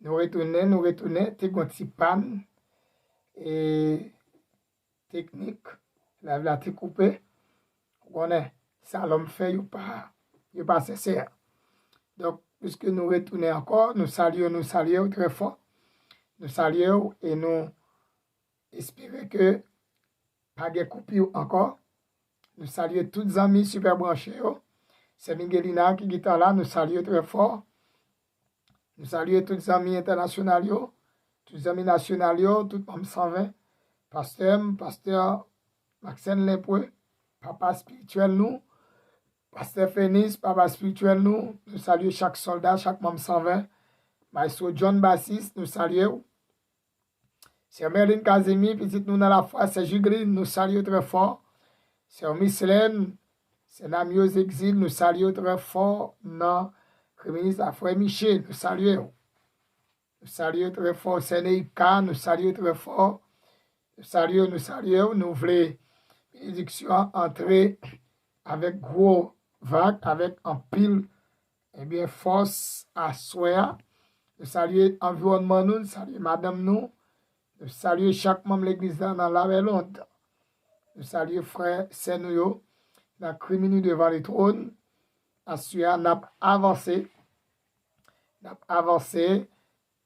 nous retourner, t'es un petit panne et technique, la t'es coupé, on est, ça l'homme fait, il pas sincère. Donc, puisque nous retournons encore, nous saluons très fort, nous saluons et nous espérons que pas de coupure encore. Nous saluons tous les amis super branchés. C'est Miguelina qui est là, nous saluons très fort. Nous saluons tous les amis internationaux, tous les amis nationaux, tout le monde 120. Pasteur Maxime Lempreux, papa spirituel nous. Pasteur Fénis, papa spirituel nous. Nous saluons chaque soldat, chaque membre 120. Maestro John Bassis, nous saluons. C'est Merlin Kazemi, petite nous dans la foi, c'est Jugrine, nous saluons très fort. C'est Miss Hélène, c'est Namios Exil, nous saluons très fort. Non, le ministre Frère Michel, nous saluons. Nous saluons très fort. C'est Neika, nous saluons très fort. Nous saluons. Nous voulons bénédiction entrer avec gros vague, avec un pile, eh bien, force à soi. Nous saluons l'environnement, nous saluons madame nous. Nous saluons chaque membre de l'église dans la longtemps. Nous saluons frère Senouyo, dans le criminel devant le trône. Ensuite, nous avons avancé.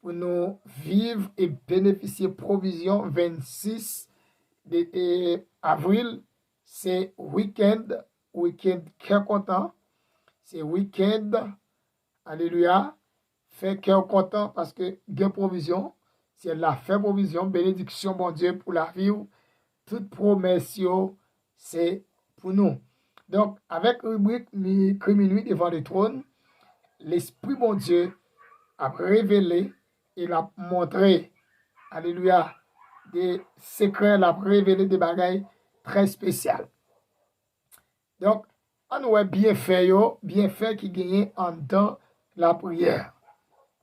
Pour nous vivre et bénéficier provision 26 avril. C'est week-end cœur content. C'est week-end, alléluia, fait cœur content parce que il provision. C'est la fait provision, bénédiction, bon Dieu, pour la vie. Toute promesse, c'est pour nous. Donc, avec rubrique criminel devant le trône, l'Esprit, bon Dieu, a révélé, il a montré, alléluia, des secrets, il a révélé des bagailles très spéciales. Donc, on a bien fait qui gagne en dans la prière.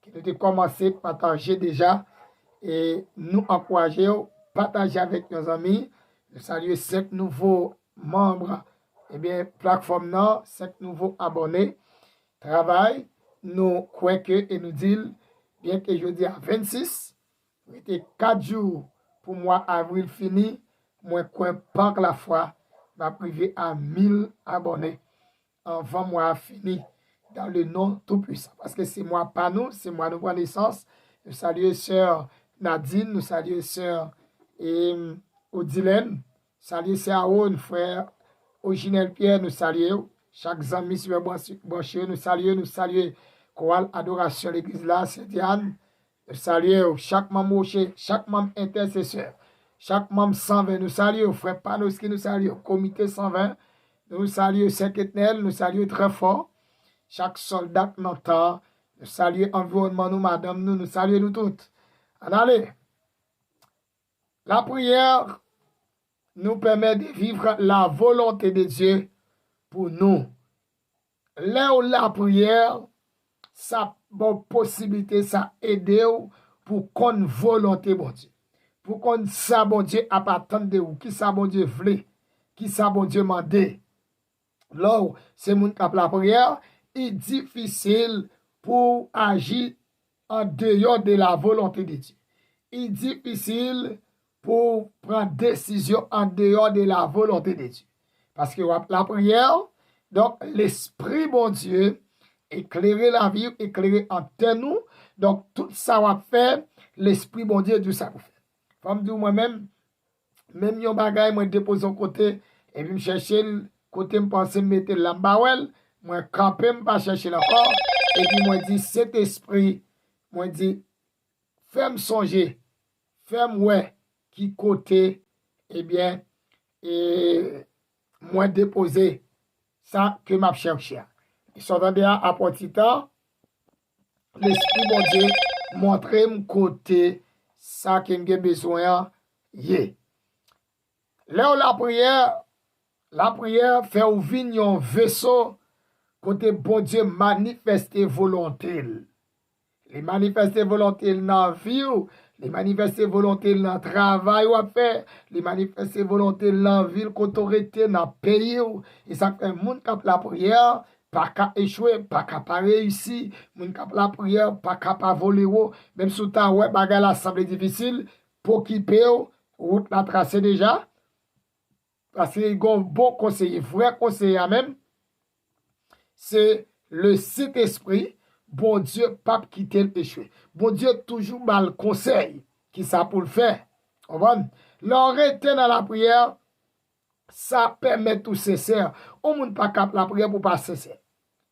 Qui nous a commencé à partager déjà et nous encourager, partager avec nos amis. Nous saluons 5 nouveaux membres, plateforme non, 5 nouveaux abonnés. Travail, nous croyons que et nous disons, bien que je dis à 26, c'était 4 jours pour moi, avril fini, moi, crois pas que la foi va priver à 1000 abonnés avant moi fini dans le nom tout-puissant. Parce que c'est moi, pas nous, c'est moi, nous prenons naissance. Nous saluons sœur Nadine, nous saluons sœur Odilène, saluons sœur Aoun, frère Originel Pierre, nous saluons. Chaque ami sur branché, nous saluons chorale adoration l'église là, Saint-Diane. Nous saluons chaque membre, chaque membre intercesseur, chaque membre 120, nous saluons, frère Panoski, nous saluons, comité 120, nous saluons Saint-Éternel, nous saluons très fort, chaque soldat qui n'entend, nous saluons environnement, nous, madame, nous saluons nous toutes. Allez, la prière nous permet de vivre la volonté de Dieu pour nous. Là où la prière, ça bonne possibilité, ça aide pour qu'on volonté bon Dieu. Pour qu'on ça bon Dieu à attendre de vous, qui ça bon Dieu voulait, qui ça bon Dieu mandé. Là où c'est mon cap la prière, il est difficile pour agir en dehors de la volonté de Dieu. Il est difficile pour prendre décision en dehors de la volonté de Dieu. Parce que la prière, donc l'Esprit bon Dieu, éclairer la vie, éclairer en nous. Donc tout ça va faire, l'Esprit bon Dieu, tout ça pour faire. Comme dire moi-même, même yon bagay, moi dépose au côté, et puis me chercher le côté, me penser me mettre l'ambawel, moi camper, me pas chercher encore, et puis moi dit, cet esprit, moi dit, fais-moi songer, fais-moi ouais, qui côté, et moi déposer ça que m'a cherché. Et s'entendez à petit temps, l'Esprit bon Dieu montrer mon côté ça que j'ai besoin yé. Là la prière fait ouvrir un vaisseau côté bon Dieu manifester volonté. Les manifester volonté dans la vie, les manifester volonté dans le travail ou à faire, les manifester volonté dans la ville, autorité dans le pays. Et ça fait un monde qui la prière, pas qu'à échouer, pas qu'à pas réussir, moun k'ap la prière, pas qu'à pas voler ou, même sous temps ouais bagay la semble difficile pour quitter route la tracée déjà parce que gon bon conseiller, vrai conseiller même, c'est le Saint-Esprit, bon Dieu pas quitter l'échouer. Bon Dieu toujours mal conseil qui ça pour le faire. Comprendre? L'arrêter dans la prière, ça permet tout sincère. On ne peut pas cap la prière pour pas sincère.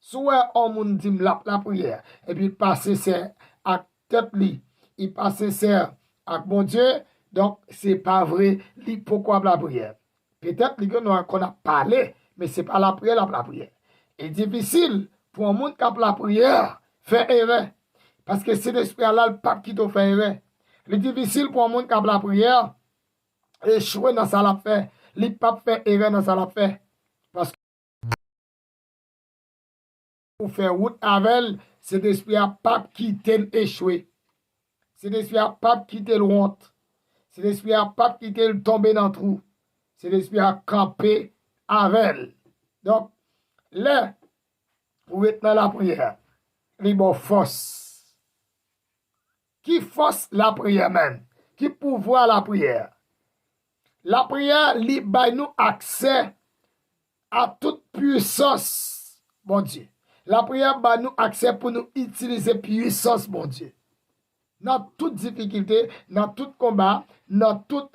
Soit on moun dit la prière et puis pas sincère avec tête li, il pas sincère avec bon Dieu, donc c'est pas vrai, li pourquoi la prière. Peut-être qu'on a parlé, mais c'est pas la prière, la prière. C'est difficile pour un monde qui a la prière faire erreur parce que c'est l'esprit là le pape qui te fait erreur. C'est difficile pour un monde qui a la prière échouer dans sa la fait, li pape fait erreur dans sa la fait parce que pour faire route avec, c'est l'esprit à pape qui t'aime échoué. C'est l'esprit à pape qui t'aime honte. C'est l'esprit à pape qui t'aime tomber dans le trou. C'est l'esprit à camper avec. Donc, là, vous êtes dans la prière. Libre force. Qui force la prière même? Qui pouvoir la prière? La prière, libre nous accès à toute puissance, bon Dieu. La prière va nous accès pour nous utiliser puissance, mon Dieu. Dans toute difficulté, dans tout combat, dans toute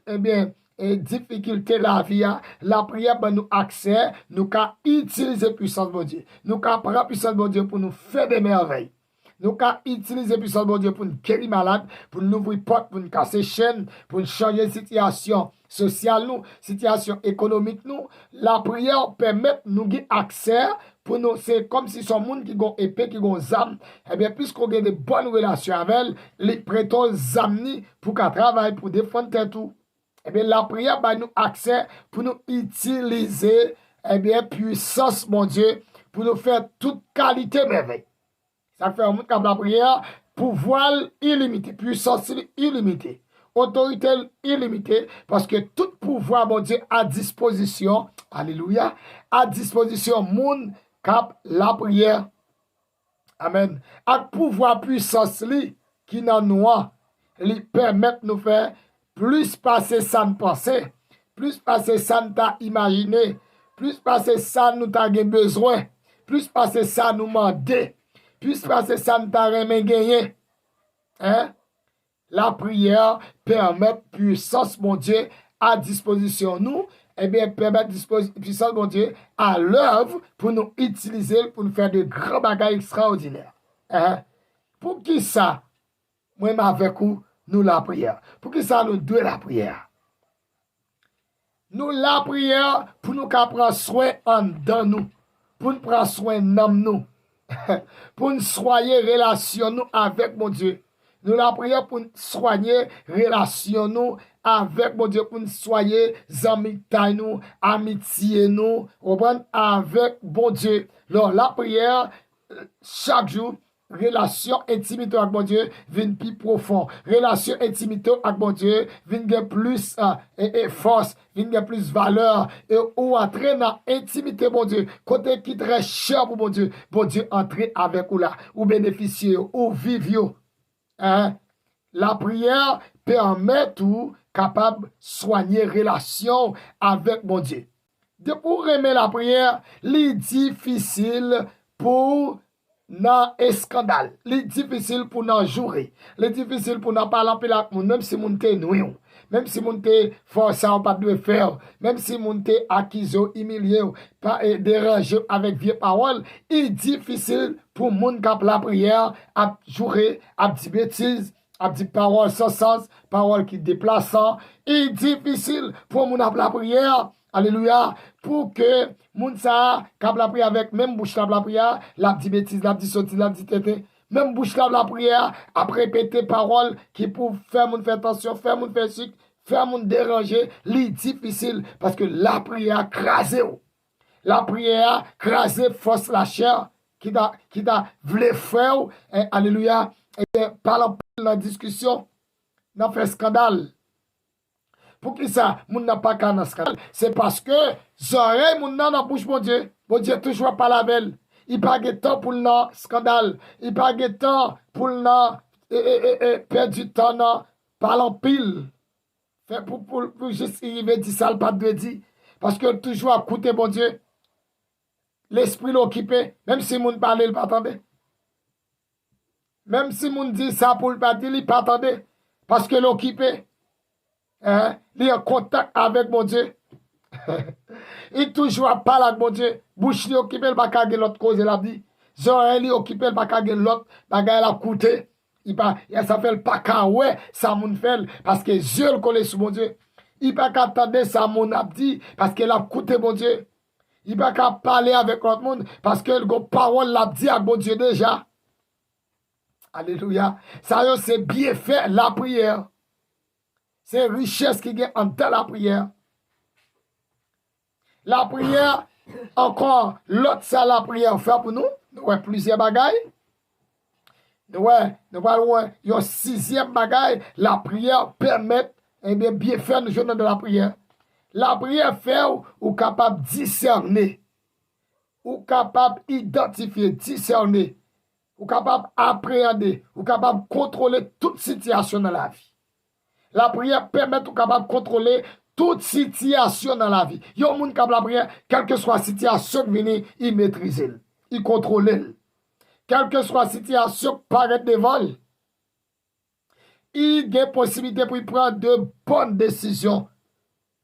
difficulté de la vie, la prière va nous accès, nous qu'à utiliser puissance, mon Dieu. Nous qu'à prendre puissance, mon Dieu, pour nous faire des merveilles. Nous qu'à utiliser puissance, mon Dieu, pour nous guérir malade, pour nous ouvrir porte, pour nous casser chaîne, pour nous changer de situation sociale, nous, situation économique, nous. La prière permet nous avoir accès pour nous, c'est comme si son monde qui a épée, qui a zam, eh bien, puisqu'on a de bonnes relations avec elle, les prêtons zamni pour qu'elle travaille, pour défendre tout. Eh bien, la prière va nous accès pour nous utiliser, eh bien, puissance, mon Dieu, pour nous faire toute qualité merveille. Ça fait un monde qui a la prière, pouvoir illimité, puissance illimitée, autorité illimitée, parce que tout pouvoir, mon Dieu, à disposition, alléluia, à disposition, monde cap la prière. Amen. Avec pouvoir puissance li, qui nan nous, li permet nous faire plus passer ça nous penser, plus passer ça nous t'a imaginé, plus passer ça nous t'a besoin, plus passer ça nous demander, plus passer ça nous t'a remen gagner. Hein? La prière permet puissance, mon Dieu, à disposition nous, eh bien, permet puissance, mon Dieu, à l'œuvre pour nous utiliser, pour nous faire de grands bagages extraordinaires. Hein? Pour qui ça, moi, avec vous, nous la prière? Pour qui ça, nous deux la prière? Nous la prière pour nous prendre soin en dedans nous, pour nous prendre soin dans nous, pour nous soigner relation nous avec mon Dieu. Nous la prière pour nous soigner relation nous avec mon Dieu, pour nous soigner amis nous, amitié nous, avec bon Dieu. Alors la prière, chaque jour, relation intimité avec mon Dieu vient plus profond. Relation intimité avec mon Dieu vient plus force, vient plus valeur. Et ou entrer dans intimité, mon Dieu, côté qui très cher pour mon Dieu entrer avec ou là, ou bénéficier, ou vivre. Hein? La prière permet tout capable de soigner relation avec mon Dieu. De pour aimer la prière, c'est difficile pour nan scandale, c'est difficile pour nan jouer, c'est difficile pour nan parler avec moun, même si moun te noué, même si moun te forcé ou pas de faire, même si moun te accusé, humilié, pas dérangé avec vieux paroles, c'est difficile pour moun kap la prière à jouer, à dire bêtises, à dire paroles sans sens, paroles qui déplaçant, c'est difficile pour moun ap la prière. Alléluia, pour que moun sa kap la prière avec même bouche la prière, la dit bêtise, la dit sotti, la dit tété, même bouche la prière, après répéter paroles qui pour faire moun faire attention, faire moun faire chic, faire moun déranger, li difficile parce que la prière crasé. La prière crasé force la chair qui t'a voulu faire, alléluia, et par la discussion, n'a fait scandale. Pour qui ça, moun n'a pas qu'un scandale? C'est parce que, j'aurais moun nan bouche, mon Dieu toujours pas la belle. Il pas de temps pour le scandale. Il pas de temps pour le perdre du temps dans parler en pile. Fait pour juste arriver dire ça, le pas de dire. Parce que toujours à écouter, bon Dieu, l'esprit l'occupé, même si moun parle, il pas attendre. Même si moun dit ça pour le pas dire, il pas attendre. Parce que l'occupé, hein, il est en contact avec mon Dieu. Il toujours parle avec mon Dieu. Bouche li occupé, il pas kage l'autre cause, il a dit. Zoé li occupé, il pas kage l'autre, bagay la coûté. Il pas, ça fait le pas ka ouais, ça moun fait, parce que Dieu le connaît sur mon Dieu. Il pas qu'à attendre ça mon a dit, parce qu'il a coûté mon Dieu. Il pas qu'à parler avec l'autre monde, parce que le parole l'a dit à mon Dieu déjà. Alléluia. Ça c'est bien fait la prière. C'est richesse qui est en dans la prière. La prière, encore, l'autre, ça la prière fait pour nous. Nous avons plusieurs bagailles. Nous avons un sixième bagaille. La prière permet, bien faire nous journaux de la prière. La prière fait ou capable de discerner, ou capable d'identifier, discerner, ou capable d'appréhender, ou capable de contrôler toute situation dans la vie. La prière permet ou capable de contrôler toute situation dans la vie. Il y a un monde qui a la prière, quelle que soit la situation qui vient, il maîtrise, il contrôle. Quelle que soit la situation qui paraît devant, il a possibilité pour prendre de bonnes décisions.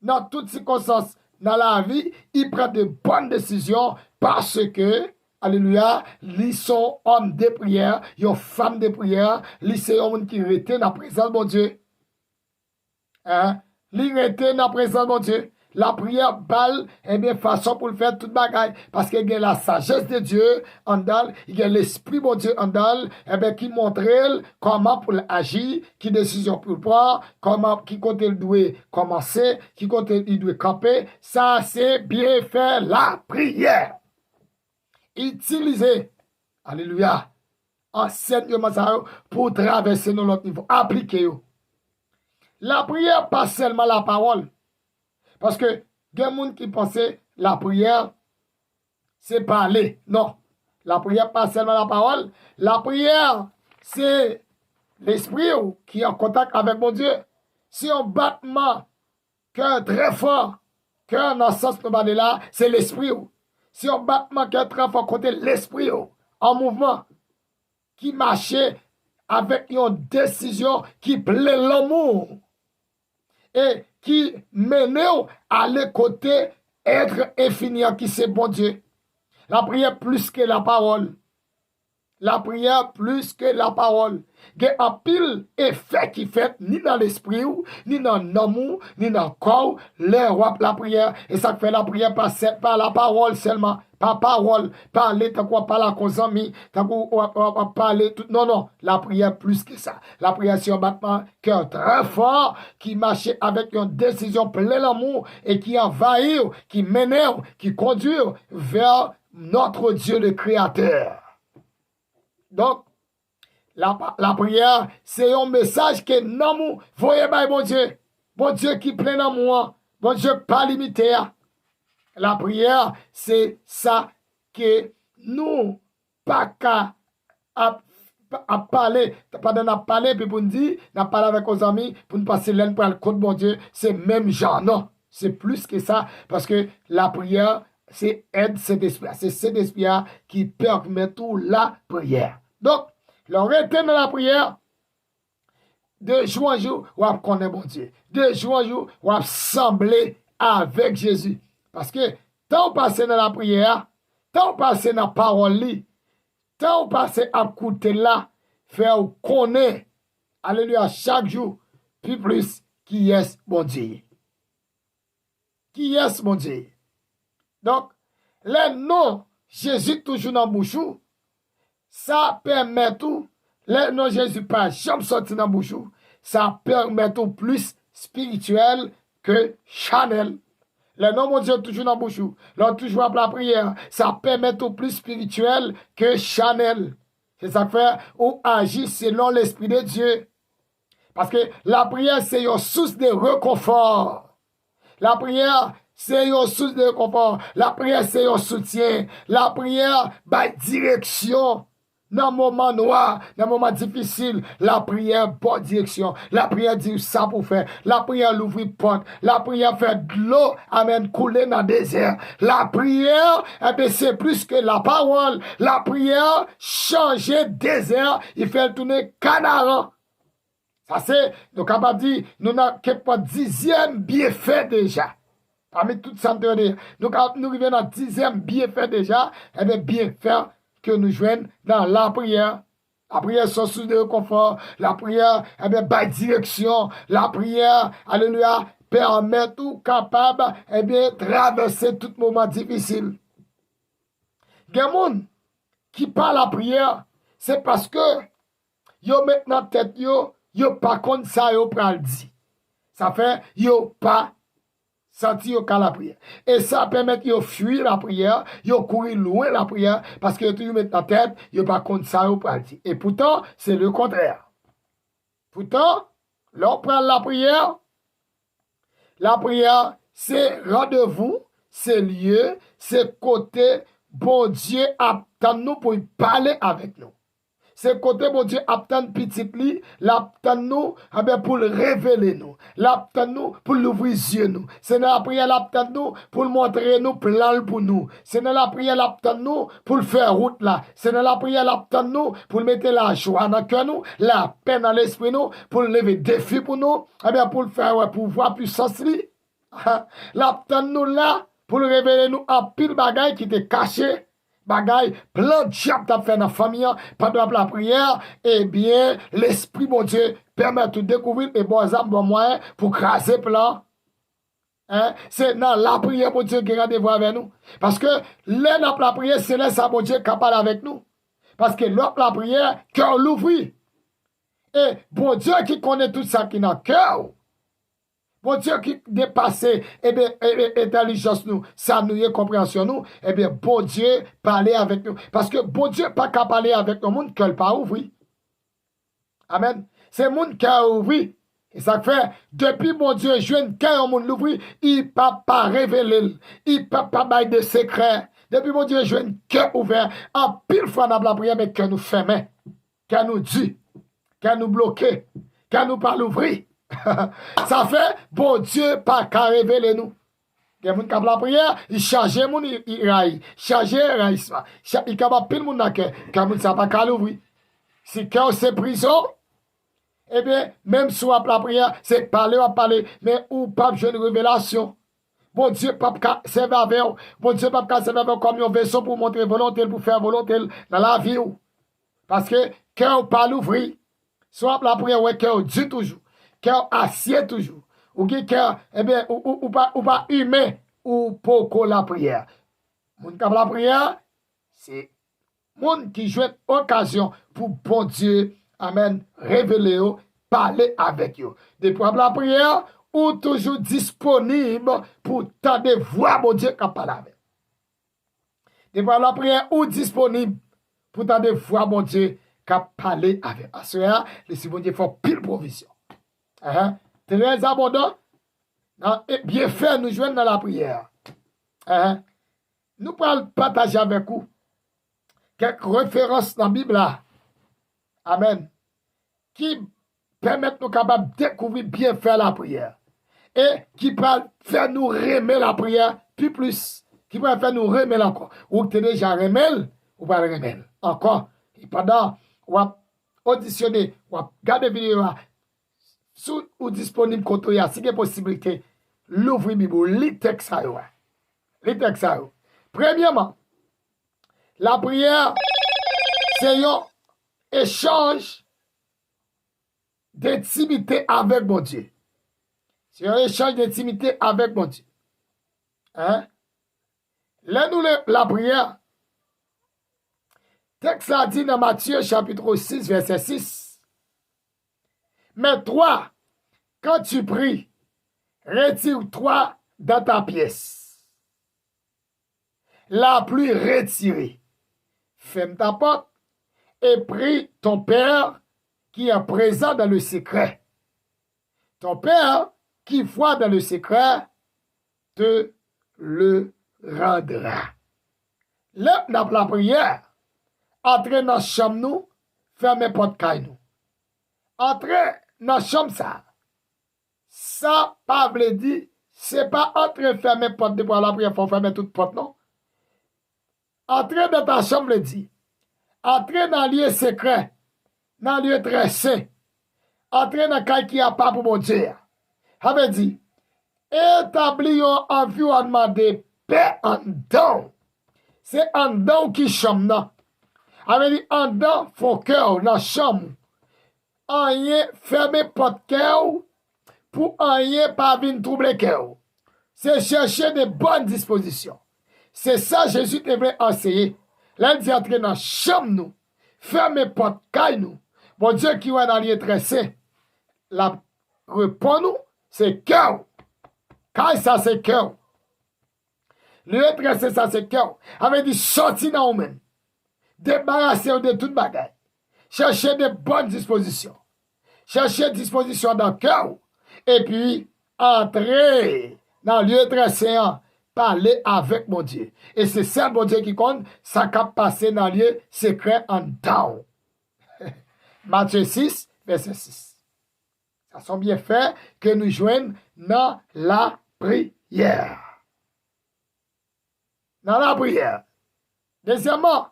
Dans toutes circonstances, dans la vie, il prend de bonnes décisions parce que, alléluia, ils sont hommes de prière, ils sont femmes de prière, ils sont hommes qui retiennent la présence de mon Dieu. Hein? Li rete dans présence de mon Dieu. La prière balle, façon pour le faire toute bagaille. Parce qu'il y a la sagesse de Dieu en dalle, il y a l'esprit de Dieu en dalle, qui montre comment pour agir, qui décision pour prendre, comment, qui côté il doit commencer, qui côté il doit camper. Ça, c'est bien fait la prière. Utilisez, alléluia, enseignement ça pour traverser dans l'autre niveau. Appliquez-le. La prière, pas seulement la parole. Parce que, il y a des gens qui pensent la prière, c'est parler. Non. La prière, pas seulement la parole. La prière, c'est l'esprit qui est en contact avec mon Dieu. Si on battement, cœur très fort, cœur dans le sens de là, c'est l'esprit. Si on battement, cœur très fort, côté l'esprit, en mouvement, qui marchait avec une décision qui plaît l'amour. Et qui mène à le côté être infini qui c'est bon Dieu. La prière plus que la parole. La prière plus que la parole. Il y a un pile effet qui fait ni dans l'esprit, ni dans l'amour, ni dans le corps, la prière. Et ça fait la prière par la parole seulement. Pas parole, parler, t'as quoi parler à nos amis, t'as quoi parler tout. Non, non, la prière plus que ça. La prière c'est un battement cœur très fort qui marche avec une décision pleine d'amour et qui envahit, qui m'énerve, qui conduit vers notre Dieu le Créateur. Donc, la prière, c'est un message que l'amour, voyez bien, bon Dieu qui plein d'amour, bon Dieu pas limité. La prière, c'est ça que nous, pas qu'à parler, pas d'en parler, puis pour nous dire, n'a parlé avec nos amis, pour nous passer l'un pour le compte, bon Dieu, c'est même genre, non, c'est plus que ça, parce que la prière, c'est aide cet esprit, c'est cet esprit qui permet tout la prière. Donc, le rester dans la prière, de jour en jour, on connaît bon Dieu, de jour en jour, on sembler avec Jésus. Parce que tant passé dans la prière, tant passé dans la parole, tant passé à écouter là, faire connaître, alléluia, chaque jour, puis plus, qui est mon Dieu. Qui est mon Dieu. Donc, le nom Jésus toujours dans la bouche, ça permet tout, le nom Jésus pas jamais sorti dans la bouche, ça permet tout plus spirituel que Chanel. Le nom de Dieu toujours dans la bouche. L'on toujours à la prière. Ça permet tout plus spirituel que Chanel. C'est ça fait ou agir selon l'Esprit de Dieu. Parce que la prière, c'est une source de réconfort. La prière, c'est une source de réconfort. La prière, c'est un soutien. La prière, direction. Dans le moment noir, dans le moment difficile, la prière, bonne direction. La prière dit ça pour faire. La prière, l'ouvrir porte. La prière, fait de l'eau, amen, couler dans le désert. La prière, c'est plus que la parole. La prière, changer désert, il fait tourner canard. Ça, c'est, nous sommes capables de dire, nous n'avons pas 10e bienfait déjà. Parmi tout ça, nous arrivons dans 10e bienfait déjà, et bien, bienfait que nous joignons dans la prière. La prière, c'est source de réconfort. La prière, eh bien, direction. La prière, alléluia, permet tout capable, eh bien, traverser tout moment difficile. Il y a des gens qui parlent la prière, c'est parce que, yo maintenant tête yo pas contre ça yo pral di. Ça fait yo pas senti yo ka la prière. Et ça permet yo fuir la prière, yo courir loin la prière parce que toujours maintenant tête yo pas contre ça yo pral di. Et pourtant, c'est le contraire. Pourtant, l'on prend la prière, c'est rendez-vous, c'est lieu, c'est côté bon Dieu attend nous pour parler avec nous. C'est côté bon Dieu attend petit li, l'attend nous pour le révéler nous, l'attend nous pour l'ouvrir yeux nous. C'est dans la prière l'attend nous pour le montrer nous plan pour nous. C'est dans la prière l'attend nous pour le faire route là. C'est dans la prière l'attend nous pour mettre la joie dans le cœur nous, la paix dans l'esprit nous, pour lever défi pour nous, pour le faire pour voir puissance li. L'attend nous là pour le révéler nous en pile bagaille qui était caché. Bagay, plein de diable t'a fait dans la famille, pendant la prière, eh bien, l'esprit, mon Dieu, permet de découvrir les bons âmes, bons moyens pour craser plan. Hein? C'est dans la prière, mon Dieu, qui a rendez-vous avec nous. Parce que, là, dans la prière, c'est là, ça, mon Dieu, qui parle avec nous. Parce que, là, la prière, cœur l'ouvrit. Et, bon Dieu, qui connaît tout ça qui est dans le cœur. Bon Dieu qui dépasse, eh bien, intelligence nous, ça nous est compréhension nous, eh bien, bon Dieu parler avec nous. Parce que bon Dieu pas qu'à parler avec le monde qu'elle pas ouvert. Amen. C'est le monde qui a ouvert. Et ça fait, depuis bon Dieu, jeune, quand le monde l'ouvre, il ne peut pas révéler, il ne peut pas bailler de secrets. Depuis bon Dieu, jeune, cœur ouvert, en pile fois dans la prière, mais que nous fermons, que nous dit, que nous bloquons, que nous pas l'ouvrir. Ça fait, bon Dieu, pas qu'à révéler nous. Il y a des gens qui la prière, il charge mon rail, charge rail, il capable pile mon dans cœur, car moun ça pas qu'à l'ouvrir. Si cœur c'est prison, eh bien, même si la prière, c'est parler ou parler, mais ou pas une révélation. Bon Dieu, pas qu'à servir avec vous. Bon Dieu, pas qu'à servir avec comme un vaisseau pour montrer volonté, pour faire volonté dans la vie. Parce que cœur pas l'ouvrir. Soit la prière, ouais, cœur dit toujours. Cœur assied toujours. Ou qui cœur, eh bien, ou pas humain, ou pour la prière. Moun kap la prière, c'est moun qui joue occasion pour bon Dieu, amen, révéler, parler avec eux. Depuis la prière, ou toujours disponible pour tendre voir bon Dieu qui parle avec. Depuis la prière, ou disponible pour tendre voir bon Dieu qui parle avec. À ce moment-là, le bon Dieu fait pile provision. Très abondant. Bien fait, nous jouons dans la prière. Nous pourrons partager avec vous quelques références dans la Bible là. Amen. Qui permettent nous capables de découvrir bien faire la prière. Et qui peuvent faire nous remettre la prière plus. Qui peuvent faire nous remettre encore. Ou tu es déjà remettre ou pas remettre. Encore. Et pendant, ou auditionner, ou regarder vidéo sous ou disponible contre ya, si il y a possibilité, l'ouvrir Bible, lit texte ça. Lit texte ça. Premièrement, la prière, c'est un échange d'intimité avec mon Dieu. C'est un échange d'intimité avec mon Dieu. Là, nous, la prière, texte ça dit dans Matthieu chapitre 6, verset 6. Mais toi, quand tu pries, retire-toi dans ta pièce. La pluie retirée. Ferme ta porte et prie ton Père qui est présent dans le secret. Ton Père qui voit dans le secret te le rendra. Le n'a la prière, entre dans la chambre nous, fermez porte caille nous. Entre dans la chambre ça pas veut dire, c'est pas entre fermer porte de pour la prière, faut fermer toute porte non. Entre dans ta chambre le dit. Entre dans lieu secret, dans lieu très saint. Entre dans caille qui a pas pour mon Dieu. Ça veut dire établir un environnement de paix en dedans. C'est en dedans qui chambre. Ça veut dire en dedans, faut cœur dans la chambre. Rien fermer porte cœur pour rien pas venir troubler cœur. C'est chercher de bonnes dispositions. C'est ça Jésus devrait enseigner. Là, il dit entrer dans la chambre nous, fermer porte caille nous. Bon Dieu qui va dans lieu très saint. La réponse nous, c'est cœur. Caille ça c'est cœur. Le très saint ça c'est cœur. Avait dit sortir dans vous-même. Débarrasser de toute bagaille. Chercher de bonnes dispositions. Chercher disposition dans le cœur. Et puis, entrer dans le lieu très saint, parler avec mon Dieu. Et c'est ça, mon Dieu, qui compte, ça cap passer dans le lieu secret en down. Matthieu 6, verset 6. Ça sont bien fait que nous joignons dans la prière. Dans la prière. Deuxièmement,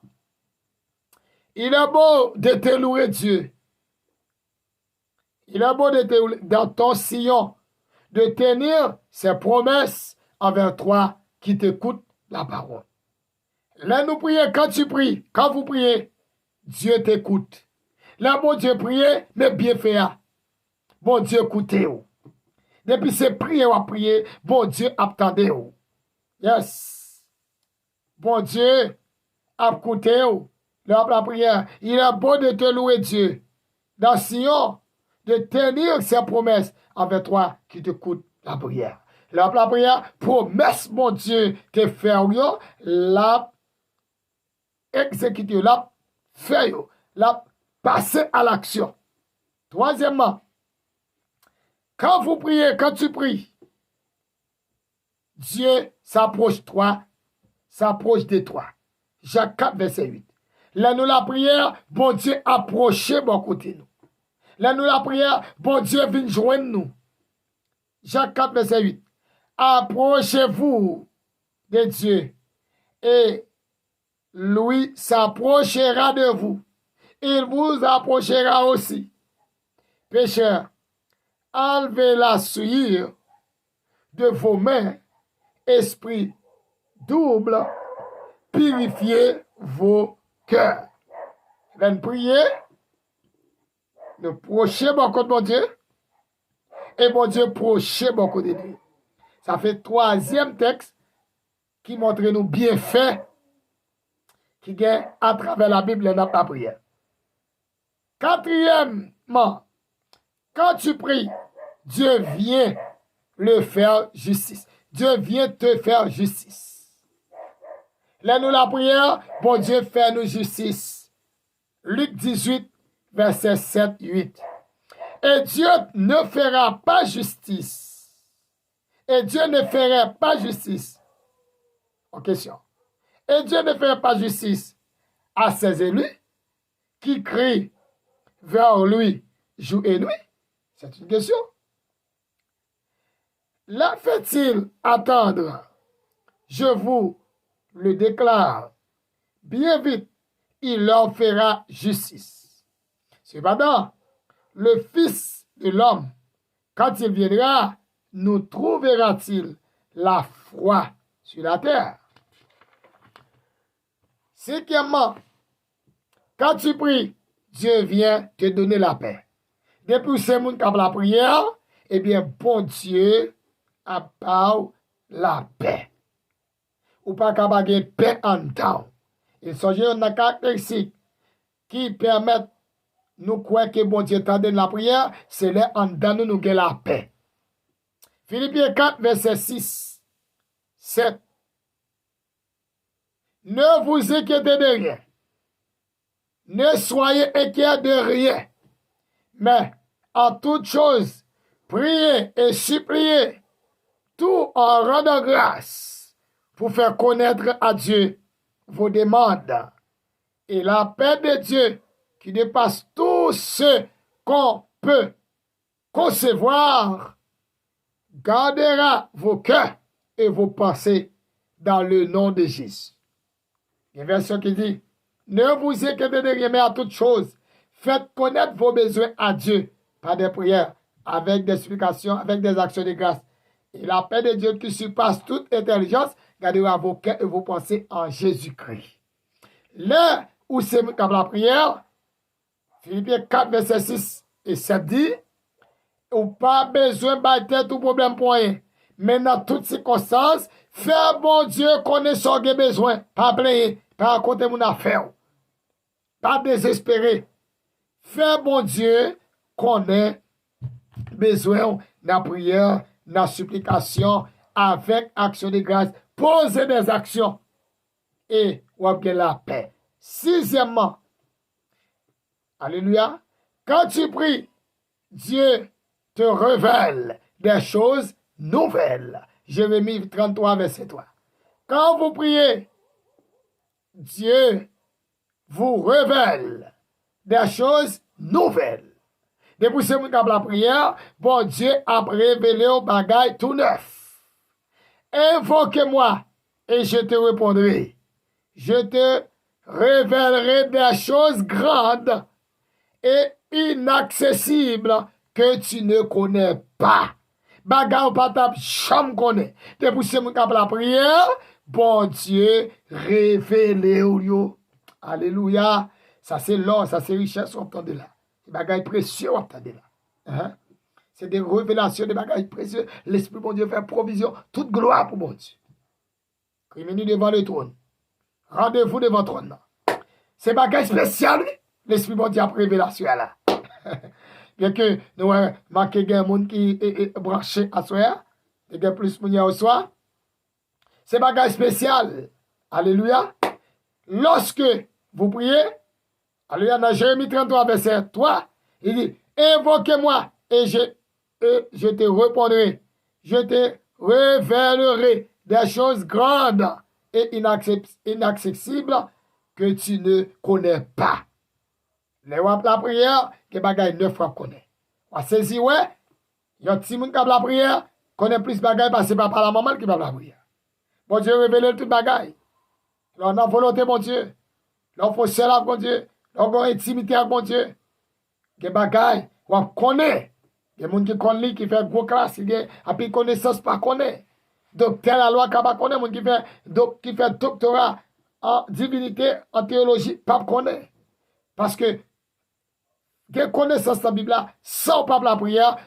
il est beau de te louer Dieu. Il est beau de te dans ton sillon, de tenir ses promesses envers toi qui t'écoute la parole. Là, nous prions, quand tu pries, quand vous priez, Dieu t'écoute. Là, bon Dieu prier, mais bien fait. Bon Dieu écoutez. Depuis ces prières à prier, bon Dieu attendez. Yes. Bon Dieu écoutez. La prière, il est beau de te louer Dieu. Dans Sion, de tenir ses promesses avec toi qui t'écoute la prière. La prière, promesse, mon Dieu, que faire, la exécuter, la faire, la passer à l'action. Troisièmement, quand vous priez, quand tu pries, Dieu s'approche de toi. Jacques 4, verset 8. Là, nous la prière, bon Dieu approchez bon côté nous. Là, nous la prière, bon Dieu vient joindre nous. Jacques 4, verset 8. Approchez-vous de Dieu et lui s'approchera de vous. Il vous approchera aussi. Pécheurs, enlevez la souillure de vos mains, esprit double, purifiez vos cœurs. Venez prier, nous procher beaucoup de mon Dieu, et mon Dieu procher beaucoup de Dieu. Ça fait troisième texte qui montre nous bien fait qui gagne à travers la Bible dans la prière. Quatrièmement, quand tu pries, Dieu vient le faire justice. Dieu vient te faire justice. Là, nous la prière, bon Dieu fait nous justice. Luc 18, verset 7, 8. Et Dieu ne fera pas justice. Et Dieu ne ferait pas justice. En question. Et Dieu ne ferait pas justice à ses élus qui crient vers lui jour et nuit. C'est une question. La fait-il attendre? Je vous le déclare. Bien vite, il leur fera justice. Cependant, le Fils de l'homme, quand il viendra, nous trouvera-t-il la foi sur la terre? Cinquièmement, quand tu pries, Dieu vient te donner la paix. Depuis ce monde qui a la prière, eh bien, bon Dieu apporte la paix. Ou pas qu'à paix en temps. Il s'agit d'une caractéristique qui permet nous croire que bon Dieu t'a donné la prière, c'est là en dedans nous avons la paix. Philippiens 4, verset 6, 7. Ne vous inquiétez de rien. Ne soyez inquiets de rien. Mais en toute chose, priez et suppliez, tout en rendant grâce pour faire connaître à Dieu vos demandes. Et la paix de Dieu, qui dépasse tout ce qu'on peut concevoir, gardera vos cœurs et vos pensées dans le nom de Jésus. Il y a une version qui dit, ne vous inquiétez de rien, mais à toute chose, faites connaître vos besoins à Dieu par des prières, avec des supplications, avec des actions de grâce. Et la paix de Dieu qui surpasse toute intelligence, gardera vos cœurs et vos pensées en Jésus-Christ. Là où c'est comme la prière, Philippiens 4, verset 6 et 7 dit, ou pas besoin de tout problème pour rien. Mais dans toutes circonstances, faire bon Dieu connaît son besoin. Pas plaindre, pas raconter mon affaire. Pas désespérer. Faire bon Dieu connaît besoin dans la prière, dans la supplication, avec action de grâce. Poser des actions et on a la paix. Sixièmement, alléluia, quand tu pries, Dieu te révèle des choses nouvelles. Jérémie 33, verset 3. Quand vous priez, Dieu vous révèle des choses nouvelles. Depuis ce moment la prière, bon Dieu a révélé au bagage tout neuf. Invoquez-moi et je te répondrai. Je te révélerai des choses grandes et inaccessibles que tu ne connais pas. Bagay ou pas ta chambre connaît. Depuis ce moment la prière, bon Dieu révélé au lieu. Alléluia. Ça c'est l'or, ça c'est richesse, on entend là. Des bagages précieux, on entend là. Hein? C'est des révélations, des bagages précieux. L'Esprit, bon Dieu, fait provision. Toute gloire pour mon Dieu. Criminel devant le trône. Rendez-vous devant le trône. C'est bagages spécial, l'Esprit, bon Dieu, a révélation là. Bien que nous avons marqué des gens qui est branché à soi, il y a plus de gens au soir. C'est bagages spécial. Alléluia. Lorsque vous priez, alléluia, dans Jérémie 33, verset 3, il dit, invoquez-moi et je te répondrai. Je te révélerai des choses grandes et inaccessibles que tu ne connais pas. Les wap la prière, que bagay 9 fois connaît. On saisi, ouais, il y a un petit monde qui a la prière, connaît plus bagay parce que c'est pas la maman qui va la prière. Bon Dieu révèle tout bagay. Là, on a volonté, bon Dieu. Là, on faut seul avec bon Dieu. Là, on a intimité avec bon Dieu. Que bagay, on connaît. Il y a des gens qui connaissent, qui fait gros classe, qui a puis connaissance pas connaît. Docteur la loi, qui pas connaît, qui fait doctorat en divinité, en théologie, pas connaît. Parce que quelle connaissance de la Bible sans pas la prière,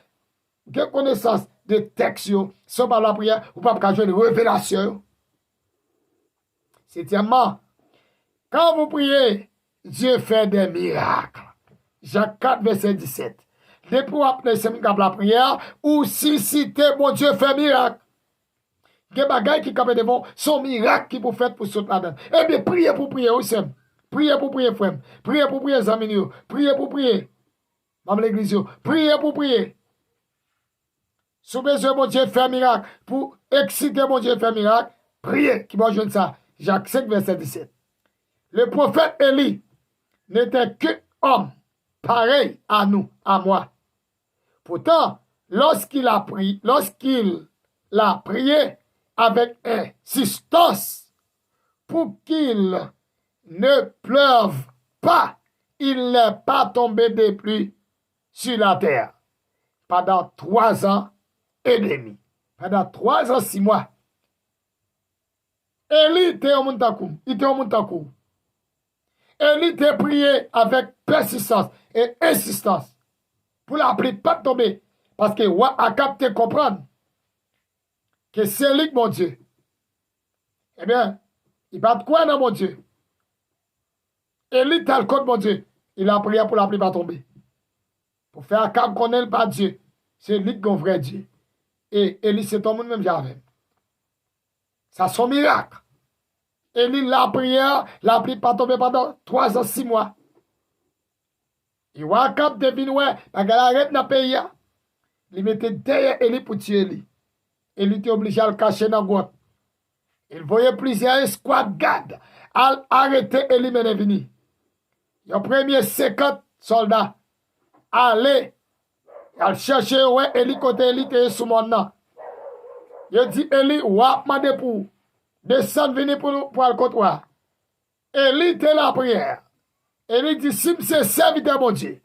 quelle connaissance de texte sans pas la prière, ou pas jouer une révélation. Septièmement, quand vous priez, Dieu fait des miracles. Jacques 4, verset 17. Depuis vous appelez la prière, ou si cité, bon Dieu fait miracle. Des bagailles qui capent devant, son miracle qui vous faites pour sauter là-dedans. Eh bien, priez pour prier aussi. Priez pour prier, frère. Priez pour prier, amis. Priez pour prier. Même l'église. Priez pour prier. Si vous besoin, mon Dieu, faire miracle. Pour exciter, mon Dieu, faire miracle. Priez. Qui va jouer ça? Jacques 5, verset 17. Le prophète Élie n'était qu'un homme pareil à nous, à moi. Pourtant, lorsqu'il a prié avec insistance pour qu'il ne pleuve pas, il n'est pas tombé de pluie sur la terre pendant 3 ans et demi. Pendant 3 ans, 6 mois. Élie était au Montakou. Élie était prié avec persistance et insistance pour la pluie pas tomber. Parce que Akab te comprendre que c'est lui, mon Dieu. Eh bien, il va de quoi dans mon Dieu? Élie tel code, mon Dieu. Il a prié pour la pluie pas tomber. Pour faire Akab connaître pas Dieu. C'est lui qui est vrai Dieu. Et Élie, c'est ton monde même j'avais. Ça son miracle. Élie, la prière, la pluie pas tomber pendant 3 ans, 6 mois. Et Akab devine, ouais, parce qu'elle arrête dans le pays. Il mettait derrière Élie pour tuer Élie. Élie était obligé à le cacher dans la grotte. Il voyait plusieurs escouades gardes à arrêter Eli Menevini. Il y a premier 50 soldats. Allez, il chercher ouais Eli côté Eli qui sous mon nom. Il dit Eli, wap mande pour descendre venir pour le côtoir. Eli était la prière. Eli dit si c'est serviteur mon Dieu,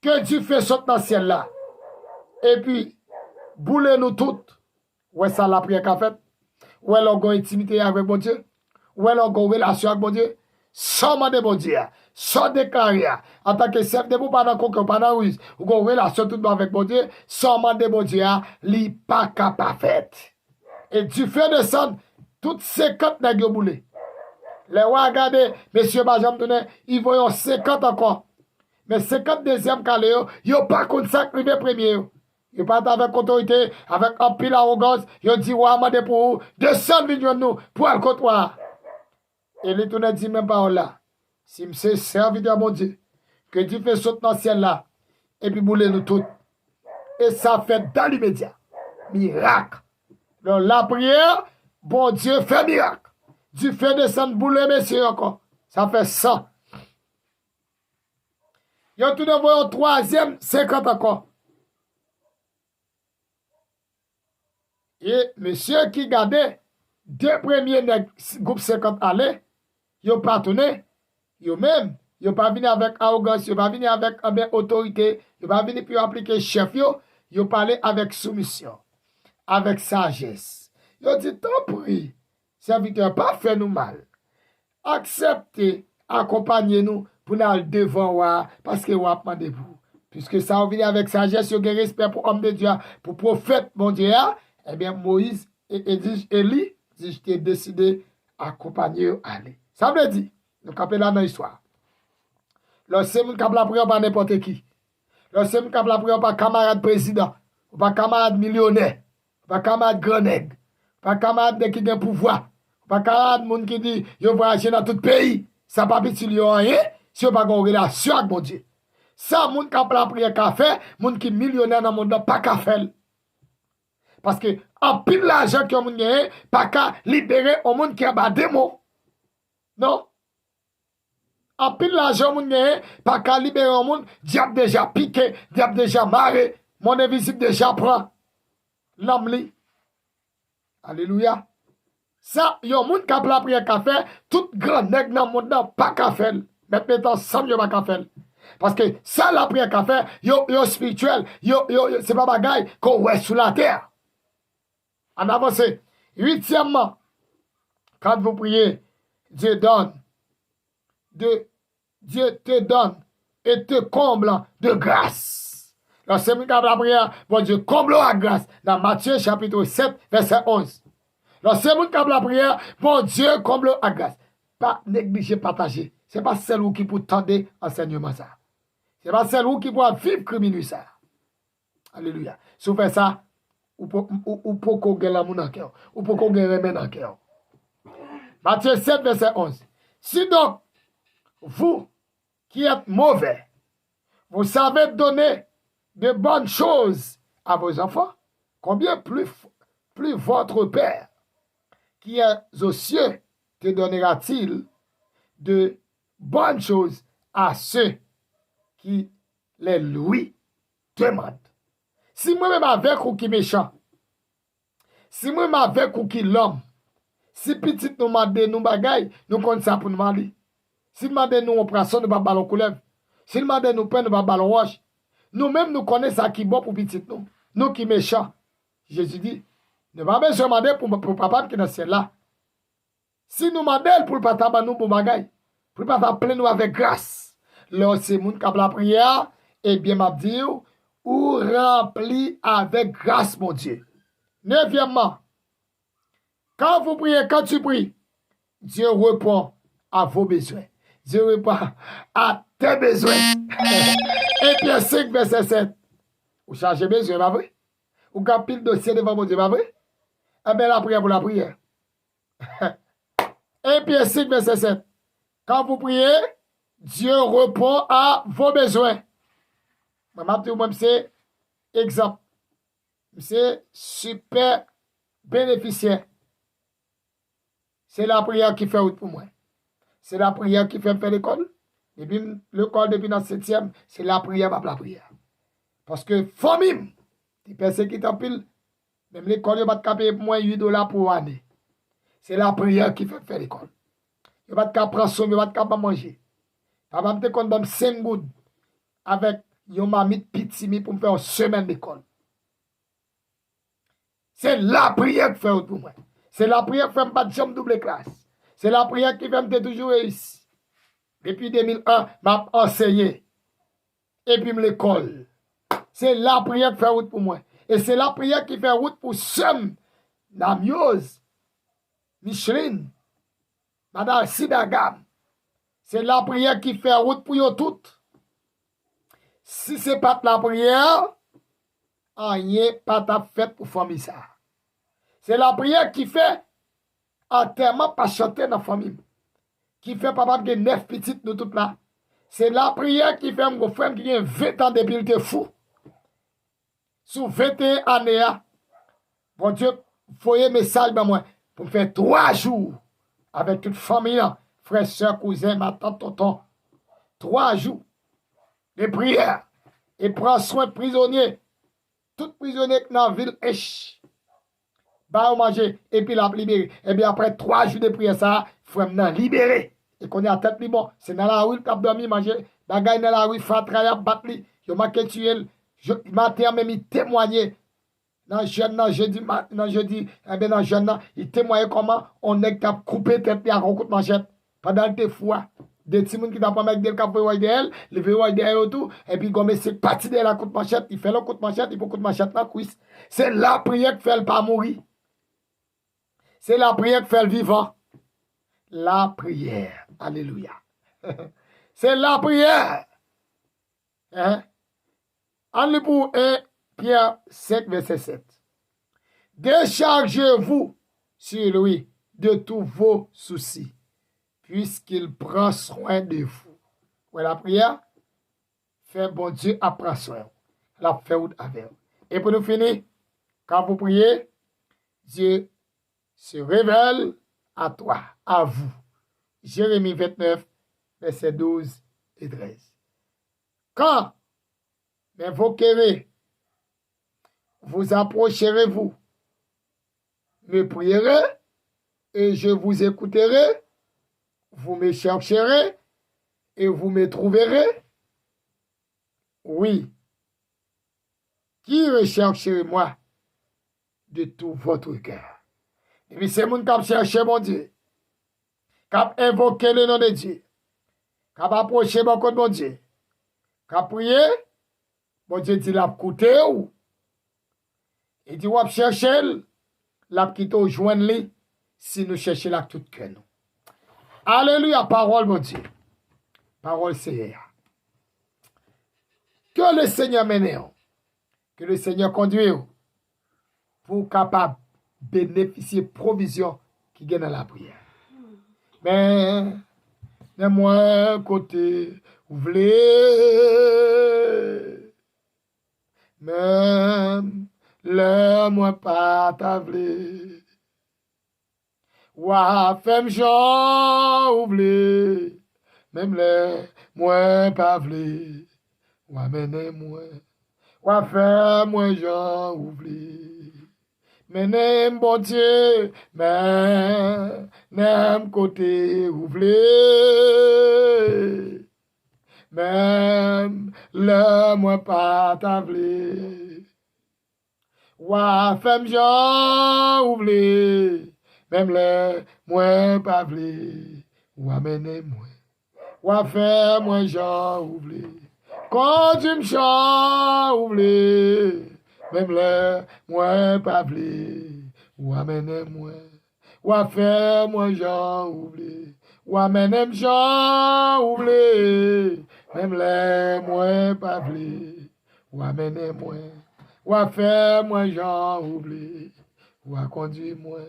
que Dieu fait sortir dans le ciel là. Et puis, boulez nous toutes. Ouais, ça la prière qu'a fait. Ouais, l'on intimité avec mon Dieu. Ouais, l'on relation avec mon Dieu. Sans demander mon Dieu. Sans déclarer. En tant que chef de vous, pendant qu'on pendant ruse. Ou qu'on relation tout avec mon Dieu. Sans demander mon Dieu. Li pas capable fait. Et Dieu fait descendre toutes 50 nègres boulés. Les rois regardez, monsieur Bajam Touné, ils voient 50 encore. Mais 50 deuxième calé, ils n'ont pas contre ça privé premier. Ils partent avec autorité, avec un pile arrogance, ils disent, ouais, demandez pour 200 millions de nous, pour le comptoir. Et les tournés dit même pas là. Si c'est serviteur mon Dieu, que Dieu fait sauter dans le ciel là, et puis bouler nous toutes. Et ça fait dans l'immédiat. Miracle. Donc la prière, bon Dieu fait miracle. Dieu fait descendre bouler, messieurs encore. Ça fait 100. Ils ont tout envoyé au troisième 50 encore. Et monsieur qui gardait deux premiers groupes 50 allés, ils n'ont pas tourné. Ils même, ils n'ont pas venu avec arrogance, ils n'ont pas venu avec autorité, ils n'ont pas venu pour appliquer chef, ils ont parlé avec soumission, avec sagesse. Ils ont dit, tant pis, serviteur, pas fait nous mal. Acceptez, accompagnez-nous pour nous devant, parce que vous avez demandé vous. Puisque ça a venu avec sagesse, vous avez respect pour l'homme de Dieu, pour prophète, mon Dieu, eh bien, Moïse et Élie, j'ai décidé d'accompagner aller. Ça veut dire, nous capons là dans l'histoire. Lorsque nous capons la prière par n'importe qui, lorsque nous capons la prière par camarade président, ou par camarade millionnaire, ou par camarade grand nègre, par camarade qui a un pouvoir, ou par camarade monde qui dit, yo voyage dans tout le pays, ça ne va pas petit rien, si vous n'avez pas une relation avec mon Dieu. Ça, moun capon la prière qu'a fait, moun qui millionnaire dans le monde, pas qu'à faire. Parce que, en pile l'argent que vous avez, pas qu'à libérer au monde qui a des démons. Non? En pile l'argent que vous avez, pas qu'à libérer au monde, diable déjà piqué, diable déjà marré, mon invisible déjà prend. L'homme li. Alléluia. Ça, yon monde qui a la prière qu'a fait, tout grand nègre dans le monde, pas qu'à faire. Maintenant, sans yon pas qu'à faire. Parce que ça, la prière qu'a fait, yo spirituel, c'est pas bagaille qu'on voit sous la terre. En avance. Huitièmement, quand vous priez, Dieu donne. Dieu te donne et te comble de grâce. Lorsque vous avez la prière, bon Dieu comble la grâce. Dans Matthieu chapitre 7, verset 11. Lorsque vous avez la prière, bon Dieu comble la grâce. Pas négliger, partager. Ce n'est pas celle qui peut tendre enseignement ça. Ce n'est pas celle qui peut vivre criminel ça. Alléluia. Si vous faites ça, ou pour qu'on gagne l'amour dans le cœur, ou pour qu'on gagne remède dans le cœur. Matthieu 7, verset 11. Si donc, vous qui êtes mauvais, vous savez donner de bonnes choses à vos enfants, combien plus votre Père, qui est aux cieux, te donnera-t-il de bonnes choses à ceux qui les lui demandent. Si moi-même avec ou qui méchant, si moi-même avec ou qui l'homme, si petit nous mande nous bagaille, nous compte ça pour nous demander. Si nous mande nous opération, nous pas ballon coulève. Si nous mande nous peine, nous pas ballon roche. Nous-mêmes nous connaissons ça qui bon pour petit nous. Nous qui méchant. Jésus dit, ne pas besoin demander pour papa qui est dans le ciel là. Si nous demandons pour le papa nous pour bagaille, pour le papa plein nous avec grâce. Lorsque moun kap la prière, eh bien m'a dit ou rempli avec grâce mon Dieu. Neuvièmement, quand vous priez, quand tu pries, Dieu répond à vos besoins. Dieu répond à tes besoins. Et puis 5 verset 7. Vous chargez besoin, pas vrai? Vous avez pile dossier devant mon Dieu, pas vrai? Eh bien la prière pour la prière. Et puis 5 verset 7. Quand vous priez, Dieu répond à vos besoins. Moi, c'est exemple. C'est super bénéficiaire. C'est la prière qui fait route pour moi. C'est la prière qui fait faire l'école. Depuis l'école, depuis dans 7e, c'est la prière, pas la prière. Parce que, famille, tu persécutes en pile, même l'école, il va te payer moins $8 pour année. C'est la prière qui fait faire l'école. Il va te prendre soin, il va te manger. Papa me compte 5 gouttes avec yon mamite pitimi pour me faire une semaine d'école. C'est la prière qui fait route pour moi. C'est la prière qui fait pas de chambre double classe. C'est la prière qui fait me toujours réussir. Depuis 2001, m'a enseigné. Et puis l'école. C'est la prière qui fait route pour moi. Et c'est la prière qui fait route pour Sem, Namiose, Micheline, Madame Sidagam. C'est la prière qui fait route pour eux toutes. Si ce n'est pas la prière, rien pas ta fait pour famille ça. C'est la prière qui fait enterrement pas chanter dans la famille. Qui fait papa qui 9 petites nous toutes là. C'est la prière qui fait mon frère qui a 20 ans depuis il fou. Sous 21 années, bon Dieu, voyez message dans moi pour faire 3 jours avec toute famille, frère, soeur, cousin, ma tante, tonton. 3 jours de prière. Et prend soin prisonnier. Tout prisonnier qui dans la ville est va manger et puis la libérer. Et bien après 3 jours de prière, ça, frère, m'a libéré. Et qu'on est à tête libre, c'est dans la rue, cap dormi, manger, bagaille dans la rue, fatra, battre li, yo marqué tuer, je matin même il témoignait. Dans jeune, dans jeudi, eh bien dans jeune, il témoignait comment on est cap couper tête à un coup de manchette. Pendant des fois, des petits gens qui n'ont pas avec des cap voyer d'elle, les voyer d'elle autour, et puis comme c'est parti de la coup de manchette, il fait le coup de manchette, il faut coup de manchette dans la cuisse. C'est la prière qui fait le pas mourir. C'est la prière qui fait le vivant. La prière. Alléluia. C'est la prière. Hein? Allez pour 1 Pierre 5, verset 7. Déchargez-vous sur lui de tous vos soucis, puisqu'il prend soin de vous. Ouais, la prière, fait bon Dieu à prendre soin. La fait avec vous. Et pour nous finir, quand vous priez, Dieu se révèle à toi, à vous. Jérémie 29, verset 12 et 13. Quand m'invoquerez, vous approcherez-vous, me prierez, et je vous écouterai, vous me chercherez, et vous me trouverez. Oui. Qui rechercherez moi de tout votre cœur? Et puis c'est mon qui cherche mon Dieu, qui invoqué le nom de Dieu, qui approché mon de mon Dieu, qui prié, mon Dieu dit l'a coûté ou. Il dit, on chercher, l'a quitté au joindre si nous cherchons la toute cœur. Alléluia, parole, mon Dieu. Parole, Seigneur. Que le Seigneur mène, que le Seigneur conduise pour capable bénéficier provision qui gagne dans la prière. Mais moi, côté, vous voulez, même le moi pas t'avler. Ouah, femme Jean, oublié, même le moi pas vle. Ouah, menez-moi. Ouah, femme moi Jean, oublié. Menez bon Dieu, mais n'aime côté oublié. Même le moi pas t'avler. Ouah, femme Jean, oublié. Même le moi pas vle. Ouah, menez-moi. Ouah, femme moi Jean, oublié. Quand tu me chantes, oublié. Même le moi pas vle. Ouah, menez-moi. Ouah, femme moi Jean, oublié. Ouah, menez-moi Jean, oublié. Même le moi pas vle. Ouah, menez-moi. Ouah, fais-moi Jean oublié. Ouah, conduis-moi.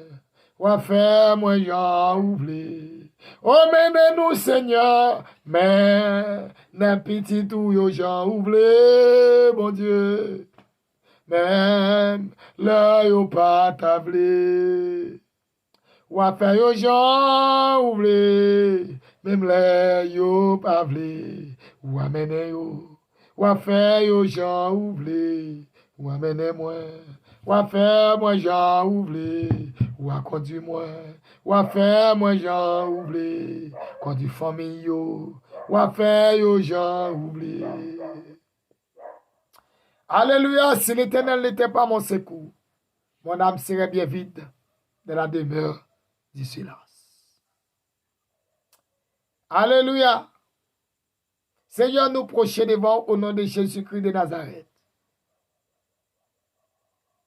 Ouah, fais-moi Jean oublié. Oh, menez-nous, Seigneur. Mais, n'a petit tout yo Jean oublié, mon Dieu. Même, là yo pas tablé. Ou a fait yo jan ou vle, même les yo pas vle, ou amène yo. Ou a fait yo jan ou vle, ou amène moi. Ou a fait moi jan ou vle, ou a conduit moi. Ou a fait moi jan ou vle, conduit famille yo. Ou a fait yo jan ou vle. Alléluia, si l'Éternel n'était pas mon secours, mon âme serait bien vide de la demeure du silence. Alléluia. Seigneur, nous prochons devant au nom de Jésus-Christ de Nazareth.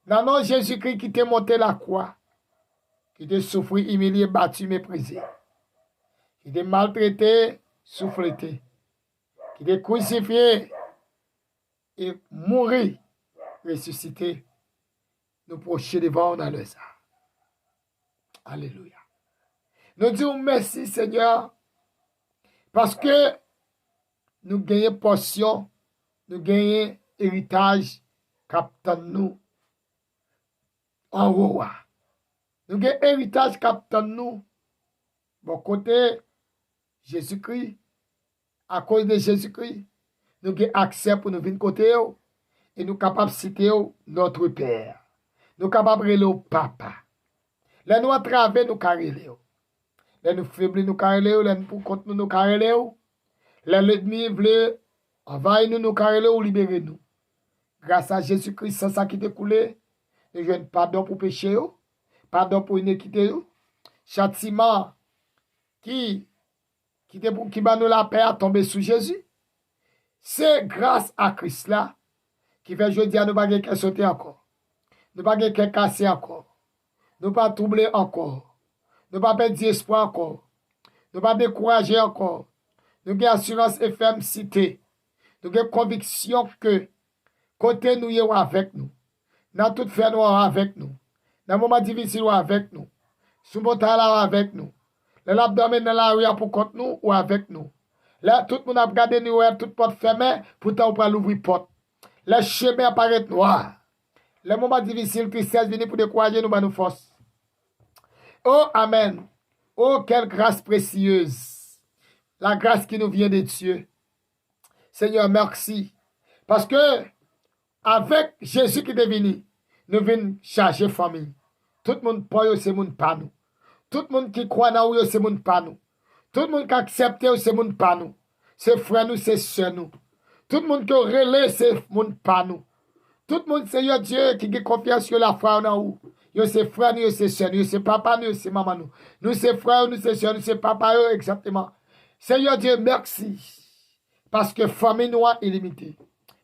Dans le nom de Jésus-Christ qui t'a monté la croix, qui t'a souffert, humilié, battu, méprisé, qui t'a maltraité, souffleté, qui t'a crucifié et mouru, ressuscité, nous prochons devant dans le sang. Alléluia. Nous disons merci Seigneur, parce que nous gagnons portion, nous gagnons héritage, capitaine nous en roi. Nous gagnons héritage, capitaine nous, bon côté Jésus-Christ, à cause de Jésus-Christ, nous gagnons accès pour nous venir côté et nous sommes capables de citer notre Père. Nous sommes capables de le Papa. Les nous à travers nous carrelés. Les nous faiblis nous carrelés, les nous pour contre nous carrelés. L'ennemi veut envahir nous carrelés ou libérer nous. Grâce à Jésus-Christ, c'est ça qui t'est coulé. Nous avons pardon pour péché, pardon pour iniquité, châtiment qui bat nous la paix à tomber sous Jésus. C'est grâce à Christ là qui fait jeudi à nous pas qu'à sauter encore. Nous pas qu'à casser encore. Nous pas troubler encore. Nous pas perdre espoir encore. Nous pas décourager encore. Nous avons assurance et fermeté. Nous avons conviction que côté nous est avec nous. Dans tout fait nous avec nous. Dans le moment difficile avec nous. Sous mon là avec nous. L'abdomen dans la rue pour contre nous ou avec nous. Là, tout le monde a regardé nous, toute porte fermée, pourtant on peut l'ouvrir porte. Le chemin apparaît noir. Le moment difficile, tristesse vient pour décourager nous, nous force. Oh, Amen. Oh, quelle grâce précieuse. La grâce qui nous vient de Dieu. Seigneur, merci. Parce que, avec Jésus qui est venu, nous venons charger famille. Tout le monde pour c'est mon pas nous. Tout le monde qui croit dans nous, c'est mon pas nous. Tout le monde qui accepte, c'est mon pas nous. C'est frère nous, c'est soeur nous. Tout le monde qui relève, c'est mon pas nous. Tout le monde, Seigneur Dieu, qui a confiance sur la foi dans nous. Yo c'est frère nous, c'est soeur nous, c'est papa nous, c'est maman nous. Nous c'est frère nous, c'est soeur nous, c'est papa nous, exactement. Seigneur Dieu, merci. Parce que famille noire est limitée.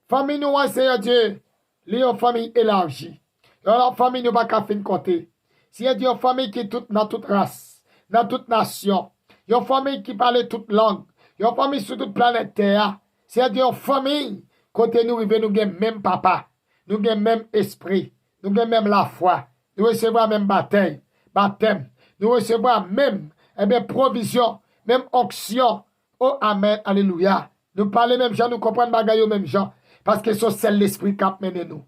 Famille noire, Seigneur Dieu, les famille élargie. La famille ne va pas faire une côté. Seigneur Dieu, une famille qui est toute dans toute race, dans toute nation. Une famille qui parle toute langue. Une famille sur toute planète Terre. Seigneur Dieu, une famille, côté nous, nous avons même papa. Nous avons même esprit. Nous avons même la foi. Nous recevons même baptême. Nous recevons même provision, même onction. Oh, Amen, alléluia. Nous parlons même gens, nous comprenons bagaille même gens. Parce que c'est l'esprit qui a mené nous.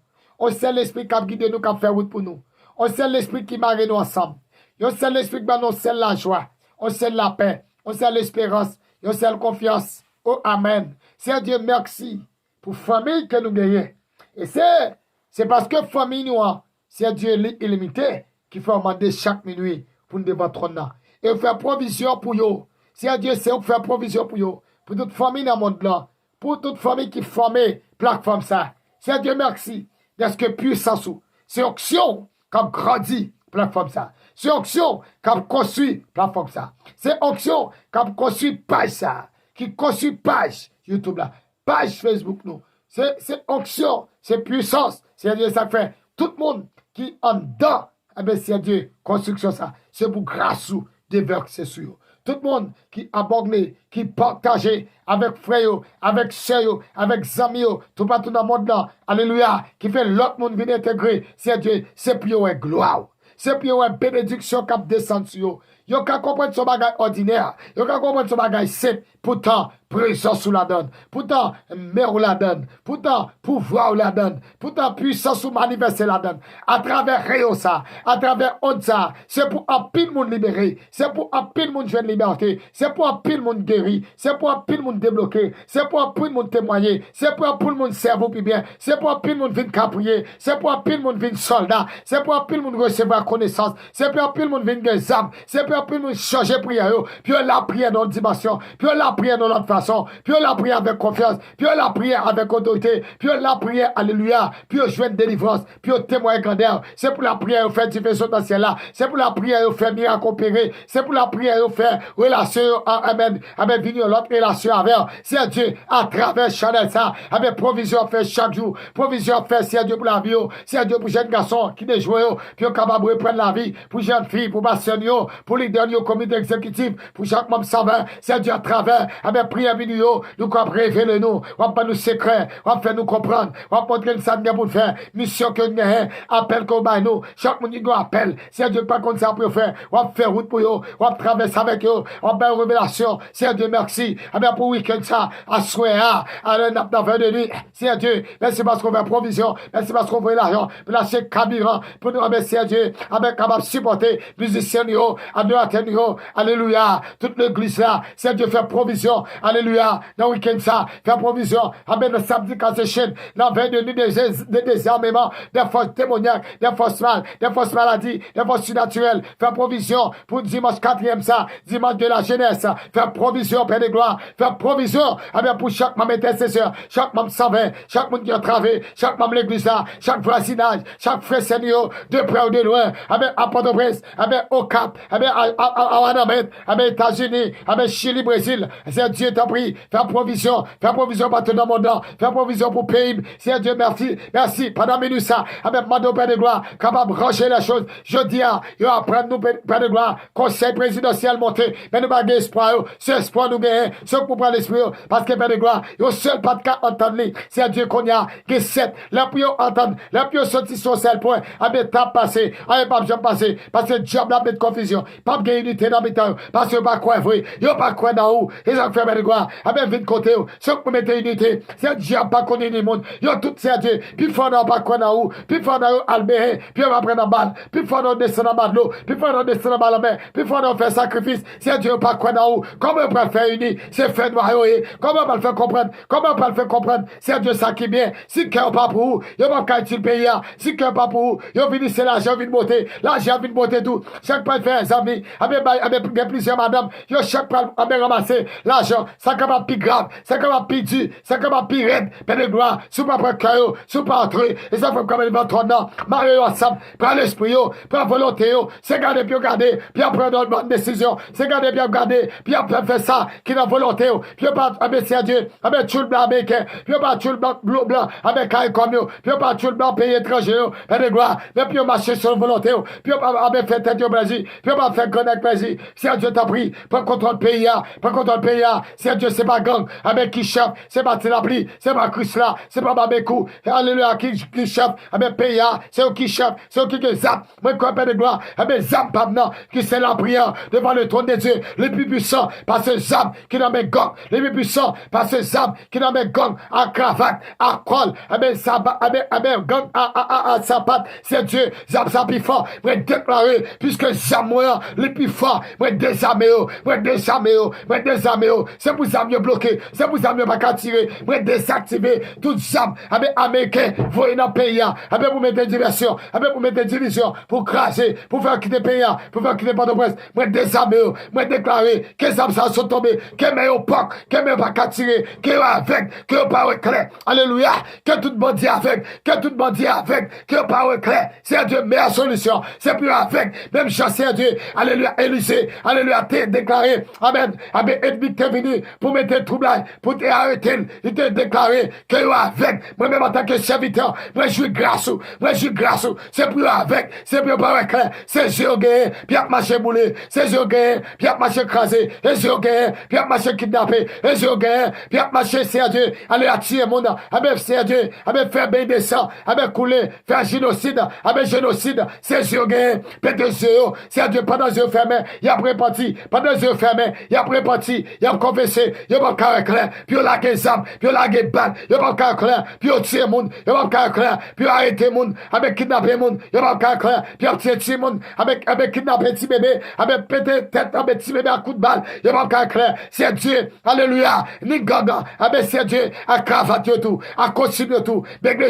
C'est l'esprit qui a guidé nous, qui a fait route pour nous. C'est l'esprit qui marie nous ensemble. C'est l'esprit qui nous c'est la joie. C'est la paix. C'est l'espérance. C'est la confiance. Oh, Amen. C'est Dieu, merci pour la famille que nous gagnons. Et c'est parce que la famille nous a, c'est Dieu illimité qui fait demander chaque minuit pour nous devant trône. Et faire provision pour eux. C'est Dieu, c'est faire provision pour eux. Pour toute famille dans le monde là. Pour toute famille qui forme plateforme ça. C'est Dieu, merci. Parce que puissance, c'est option qui a grandi plateforme ça. C'est option qui a construit plateforme ça. C'est option qui a construit page ça. Qui construit page YouTube là. Page Facebook nous. C'est onction, c'est puissance. C'est Dieu, ça fait. Tout le monde qui en dedans, eh bien, c'est Dieu, construction ça. C'est pour grâce ou déverser sur eux. Tout le monde qui abonne, qui partage avec frère, avec sœur, avec amis, tout partout dans le monde là. Alléluia. Qui fait l'autre monde venir intégrer. C'est Dieu, c'est pour eux gloire. C'est pour eux bénédiction qui descend sur eux. Yo ka comprendre son bagage ordinaire. Yo ka comprendre son bagage simple. Pourtant, présence ou la donne. Pourtant, mère ou la donne. Pourtant, pouvoir ou la donne. Pourtant, puissance ou manifester la donne. À travers Réo ça, à travers Onza, c'est pour un pile monde libéré. C'est pour un pile monde jeune liberté. C'est pour un pile monde guéri. C'est pour un pile monde débloqué. C'est pour un pile monde témoigner. C'est pour un pile monde cerveau puis bien. C'est pour un pile monde vin caprier. C'est pour un pile monde vin soldat. C'est pour un pile monde recevoir connaissance. C'est pour un pile monde vin des âmes. C'est pour un pile monde changer prière. Puis la prière dans une dimension. Puis la prière dans l'autre façon. Puis la prière avec confiance. Puis la prière avec autorité. Puis la prière, alléluia. Puis jouer de délivrance. Puis témoigner grandeur. C'est pour la prière faire différence dans ciel là. C'est pour la prière faire miracle opéré. C'est pour la prière faire relation. Amen. Amen. Venir l'autre relation avec. C'est Dieu à travers Chanel ça. Amen. Provision fait chaque jour. Provision fait c'est Dieu pour la vie. C'est Dieu pour jeune garçon qui est joué. Puis capable de prendre la vie. Pour jeune fille. Pour bastien. Pour les derniers comité exécutif. Pour chaque membre savant. C'est Dieu à travers. Amen. Prière vidéo. Nous qu'on révèle nous. On va pas nous secrets. On va faire nous comprendre. On va montrer que ça nous pour faire. Mission que nous avons. Appel qu'on va nous. Chaque monde qui nous appelle. C'est Dieu pas comme ça pour faire. On va faire route pour eux. On va traverser avec eux. On va faire révélation. C'est Dieu merci. Amen. Pour week-end ça. À soir. À la nappe d'avant de nuit. C'est Dieu. Merci parce qu'on fait provision. Merci parce qu'on fait l'argent. Pour lâcher Cabiran. Pour nous remercier Dieu. Avec capable supporter. Musiciens nous. Adorateurs nous. Alléluia. Toute l'église là. C'est Dieu fait provision. Alléluia. Dans le week-end ça. Fait provision. Amen. Le samedi quand c'est chaîne. La veille de nuit des désarmements. Des forces démoniaques. Des forces mal. Des forces maladies. Des forces surnaturelles. Fait provision. Pour dimanche 4e ça. Dimanche de la jeunesse. Fait provision. Père de gloire. Fait provision. Amen. Pour chaque membre intercesseur. Chaque membre 120. Chaque monde qui a travaillé. Chaque membre l'église là. Chaque voisinage. Chaque frère seigneur. De près ou de loin. Amen. À Port-au-Prince. Amen. Au Cap. Amen. À Wanamet. Amen. États-Unis. Amen. Chili, Brésil. C'est Dieu t'a pris. Fais provision. Fais provision partout dans le monde. Fais provision pour pays. C'est Dieu merci. Merci. Pendant minute ça. Amen. Mado Père de gloire. Capable de ranger les choses. Je dis à. Yo apprendre nous Père de gloire. Conseil présidentiel monté. Mais nous pas espoir. Ce espoir nous gagne. Ce pour prendre l'esprit. Parce que Père de gloire. Yo seul pas de cas entendre. C'est Dieu qu'on y a. Que 7. La prière entendre. La prière sorti sur seul point. Amen. Tape passé. Amen. Pas jamais passé. Parce que diable a mis de confusion. Pas de unité dans le temps. Parce que pas quoi vrai. Yo pas quoi dans où. Ils ont fait Père de gloire. Amen. Vite côté. Ce que vous mettez unité. C'est diable pas connaître le monde. Yo tout c'est Dieu. Puis faut dans pas quoi dans où. Puis faut dans Albert. Puis on va prendre la balle. Puis faut dans descendre dans l'eau. Puis faut dans descendre dans la mer. Puis faut dans faire sacrifice. C'est Dieu pas quoi dans où. Comment on peut faire uni. C'est fait noir. Comment on peut le faire comprendre. Comment on peut le faire comprendre. C'est Dieu ça qui est bien. Si cœur pas pour vous. Yo pas qu'à le pays. Si cœur pas pour vous. Yo vini c'est l'argent vini beauté. L'argent vini beauté tout. Chaque pas faire des amis. Avec plusieurs madame. Yo chaque pas ramasser l'argent. Ça capable plus grave. Ça capable plus dur. Ça capable plus raide. Père de gloire. Sous pas prendre cœur. Sous pas entrer. Et ça fait comme le ton nom. Marie ensemble. Prends l'esprit. Prends volonté. C'est garder puis garder. Puis après dans bonne décision. C'est garder puis garder. Puis après faire ça. Qui dans volonté. Puis pas abaisser Dieu. Avec tout le blanc américain. Puis pas tout le blanc avec un comme yo. Puis pas tout le blanc pays étranger. Père de gloire. Mais puis marcher sur volonté. Puis pas faire tête au Brésil. Puis pas faire connect Brésil. C'est Dieu t'a pris. Pas contre le pays. Pas contre le pays. C'est Dieu c'est pas gang. Avec qui chef. C'est pas Tilapli. C'est pas Chris là. C'est pas Babékou. Alléluia. Qui chef. Avec pays. C'est eux qui chef. C'est eux qui zap. Moi quoi Père de gloire. Avec zap pas maintenant. Qui c'est la prière devant le trône de Dieu. Les plus puissants. Parce que zap qui n'a même gang. Les plus puissants. Parce que zap qui n'a même gang. À cravate. À col. Avec sabat. Avec gang. À sapat. C'est Dieu. Zap ça plus fort. Moi déclarer. Puisque zap moi. Les plus forts. Moi désarmer. Moi désarmer. Moi désarmer. C'est pour ça mieux bloqué. C'est pour ça mieux pas qu'à tirer. Moi désactiver. Tout zap. Avec américain. Voyez dans le pays. Avec vous mettre diversion. Avec vous mettre division. Pour craser. Pour faire quitter le pays. Pour faire quitter Port-au-Prince. Moi désarmer. Moi déclarer. Que zap ça sont tombés. Que meilleur pas. Que meilleur pas qu'à tirer. Que avec. Que pas clair. Alléluia. Que tout bandit avec. Que tout bandit avec. Que pas clair. C'est Dieu meilleure solution. C'est plus avec. Même chasser à Dieu. Alléluia. Élysée. Alléluia. T'es déclaré. Amen. Amen. Ennemi t'es venu pour mettre le trouble. Pour t'arrêter. Il t'est déclaré. Que avec. Moi-même en tant que serviteur. Moi je suis grâce. Moi je suis grâce. C'est plus avec. C'est plus pas clair. C'est Dieu gagné. Puis à marcher boulé. C'est Dieu gagné. Puis à marcher écrasé. Et Dieu gagné. Puis à marcher kidnappé. Et Dieu gagné. Puis à marcher c'est à Dieu. Aller attirer mon nom. Amen. C'est à Dieu. Amen. Faire bain de sang. Amen. Couler. Faire génocide. Amen. Génocide. C'est Dieu gagné. Péter Dieu. C'est à Dieu. Pendant yeux fermés, il a repenti. Pendant les yeux fermés, il a repenti. Il a confessé. Il a pas carré clair. Puis il a lagué zam. Puis il a lagué balle. Il a pas carré clair. Puis il a tiré moun. Il a pas carré clair. Puis il a arrêté moun. Avec kidnappé moun. Il a pas carré clair. Puis il a tiré moun. Avec kidnappé petit bébé. Avec pété tête avec petit bébé à coup de balle. Il a pas carré clair. C'est Dieu. Alléluia. Ni gaga. Avec c'est Dieu. À cravate tout. À continuer tout. Béglé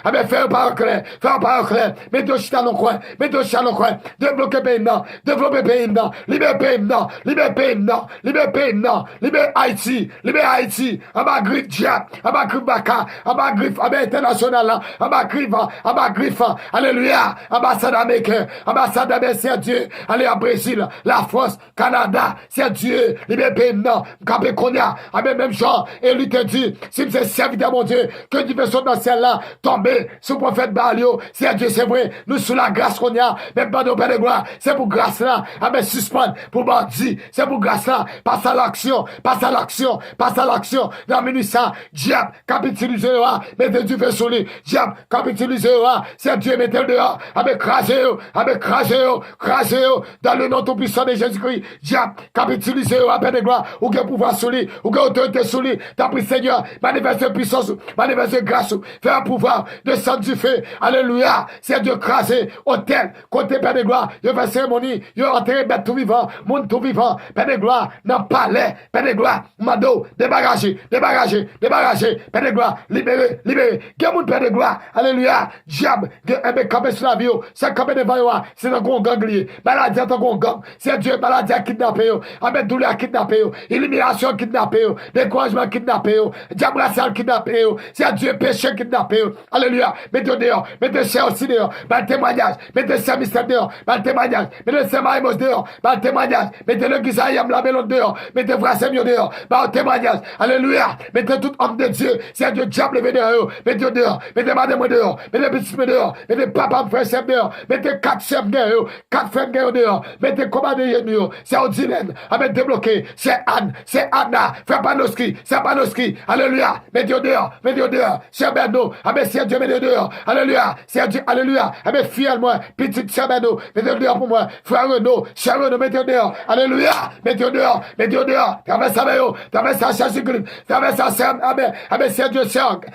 avec faire par clair. Faire par clair. Mettez chita dans le coin. Mettez chita dans le coin. Développer pays non. Développer pays non. Libère pays non. Libère pays non. Libère pays non. Libère Haïti. Libère Haïti. À ma griffe diable. À ma griffe baka. À ma griffe. À ma international. À ma griffe. À ma griffe. Alléluia. Ambassade américaine. Ambassade américaine. C'est Dieu. Allez à Brésil. La France. Canada. C'est Dieu. Libère pays non. Capé Konya. À même genre. Et lui te dit. Si c'est serviteur mon Dieu. Que tu veux sauter dans celle-là. Tomber. Sous le prophète Balio. C'est Dieu. C'est vrai. Nous sous la grâce qu'on y a. Même pas de Père de gloire. C'est pour grâce là. Ah ben suspendre. Pour bandit. C'est pour grâce là. Passe à l'action. Passe à l'action. Passe à l'action. Dans le ça. Diable. Capitulise le roi. Mettez du feu sur lui. Diable. Capitulise le roi. C'est Dieu. Mettez le dehors. Ah ben crasez-le. Ah ben crasez-le. Crasez-le. Dans le nom tout puissant de Jésus-Christ. Diable. Capitulise le roi. Père de gloire. Ou que pouvoir sur lui. Ou que autorité sur lui. T'as pris Seigneur. Manifeste puissance. Manifeste grâce. Fais un pouvoir. Descendre du feu. Alléluia. C'est Dieu crasé. Hôtel. Côté Père de gloire. Il fait cérémonie. Il a enterré bête tout vivant. Monde tout vivant. Père de gloire. Dans palais. Père de gloire. Mando. Débarragé. Débarragé. Débarragé. Père de gloire. Libéré. Libéré. Quel monde Père de gloire. Alléluia. Diable. Eh campé sur la vie. C'est campé devant moi. C'est un gros ganglier. Maladie est un gros gang. C'est Dieu. Maladie a kidnappé. Avec douleur kidnappé. Élimination kidnappé. Découragement kidnappé. Diable racial kidnappé. C'est Dieu péché kidnappé. Alléluia. Mettez dehors. Mettez cher aussi dehors. Dans le témoignage. Mettez cher mystère dehors. Dans le témoignage. Mettez cher maïmos dehors. Dans le témoignage. Mettez le Gisaïam la mélone dehors. Mettez frère Samuel dehors. Dans le témoignage. Alléluia. Mettez tout homme de Dieu. C'est Dieu diable levé dehors. Mettez dehors. Mettez madame dehors. Mettez petit dehors. Mettez papa frère Sam dehors. Mettez 4 chefs dehors. 4 frères dehors. Mettez commandé dehors. C'est Odilène. Avec débloqué. C'est Anne. C'est Anna. Frère Panoski. C'est Panoski. Alléluia. Mettez dehors. Mettez dehors. C'est Bernard. Avec c'est Dieu mettez dehors. Alléluia. C'est Dieu. Alléluia. Avec fiel moi. Petite c'est Bernard. Mettez dehors pour moi. Frère Renaud. Cher Renaud. Mettez dehors. Alléluia. Mettez dehors. Mettez dehors. Traverse avec eux. Traverse à Jésus-Christ. Traverse à Sam. Avec c'est Dieu.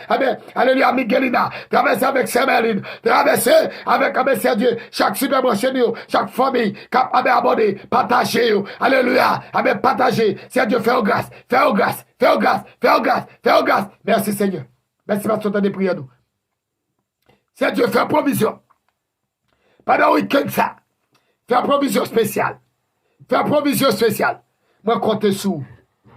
Avec. Alléluia. Miguelina. Traverse avec Semeline. Traverse avec c'est Dieu. Chaque super branché chaque famille. Cap avec abonné. Partagez. Alléluia. Avec partager. C'est Dieu. Fais grâce. Fais grâce. Fais grâce. Fais grâce. Fais grâce. Merci Seigneur. Merci parce que tu as des prières nous. C'est Dieu fait provision. Pendant le week-end ça. Fais provision spéciale. Fais provision spéciale. Moi compte sous.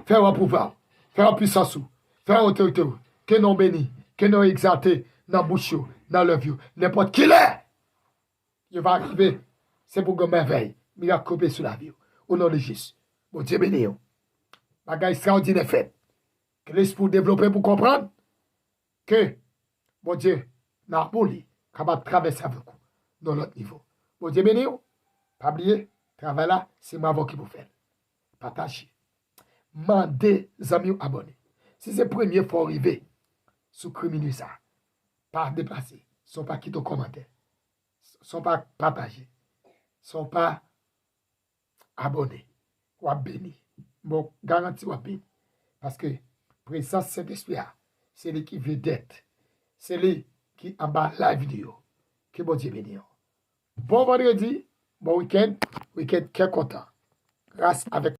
Fais un pouvoir. Fais un puissance. Fais un autorité. Que non béni. Que non exalté. Dans bouche. Dans le vieux. N'importe qui l'est. Il va arriver. C'est pour que merveille. Il va couper sur la vie. Au nom de Jésus. Bon Dieu béni. Bagage extraordinaire fait. Que l'esprit développer pour comprendre. Que, mon Dieu, n'a pas capable de traverser avec vous dans l'autre niveau. Mon Dieu béni, pas oublier, travail là, c'est moi qui vous faites. Partagez. Mandez amis abonnés. Si c'est la première fois arriver sous criminel ça, pas déplacer, sont pas quitter commentaire, sont pas partagés, sont pas abonnés, ou béni. Bon, garantie ou béni. Parce que présence Saint-Esprit, c'est lui qui veut d'être. C'est lui qui en bas la vidéo. Que bon Dieu bénisse. Bon vendredi, bon week-end, week-end qui est content. Grâce avec